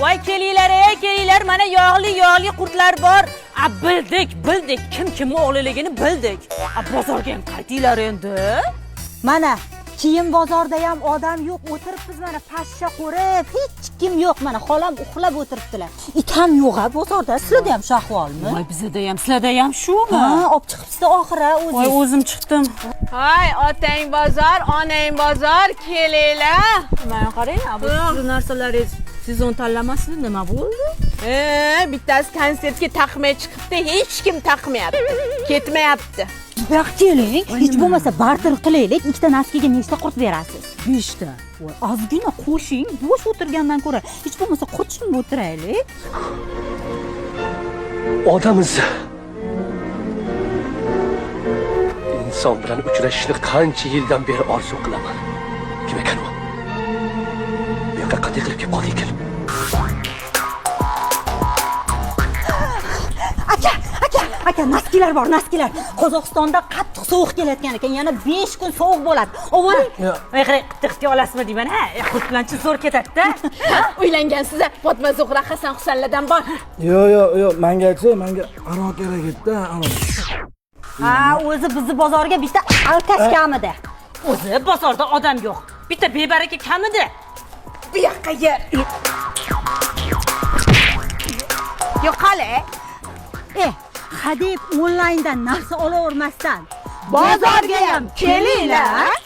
Voy kelinglar, mana yog'li qurtlar bor. Bildik, kim o'g'liligini bildik. Bozorga ham qaytinglar endi. Mana kiyim bozorda ham odam yo'q, o'tiribmiz mana pashsha qo'rib, hech kim yo'q, mana xolam uxlab o'tiribdilar. It ham yo'q-a bozorda. Sizlarda ham shu ahvolmi? Voy bizda ham, sizlarda ham shumi? Ha, olib chiqibsiz oxiri o'zingiz. Voy o'zim chiqdim. Hay, otang bozor, onang bozor, kelinglar. Mana qarang, bu narsalaringiz sizon tanlamasdi, nima bo'ldi? Bittasi konsertga taqmay chiqibdi, hech kim taqmayapti. Ketmayapti. Yo'q, keling, hech bo'lmasa barter qilaylik. Ikkita naskiga nechta qurt berasiz? 5 ta. Voy, ozgina qo'shing, bo'sh o'tirgandan ko'ra, hech bo'lmasa qurtishib o'tiraylik. Odamiz. Inson bilan uchrashishni qancha yildan beri orzu qilaman. Kim ekan u? Bu yoqqa qanday qilib kelib qoldik? Aka, naskilar bor, naskilar. Qozog'istonda qattiq sovuq kelayotgan ekan, yana 5 kun sovuq bo'ladi. Ovoring. Voy qarang, qiqti olasizmi deyman, ha? Qurt bilan chi zo'r ketadi-da. Uylangansiz, Fatma Zuhra Hasan Husanlardan bor. Yo'q, menga aroq kerak edi-da, Ha, o'zi bizni bozorga bitta alkash kamida. O'zi bozorda odam yo'q. Bitta bebaraka kamida. Bu yoqqa yer. Yo'q qale. Hadeb onlayndan narsa olavermasdan Bozorga ham kelinglar.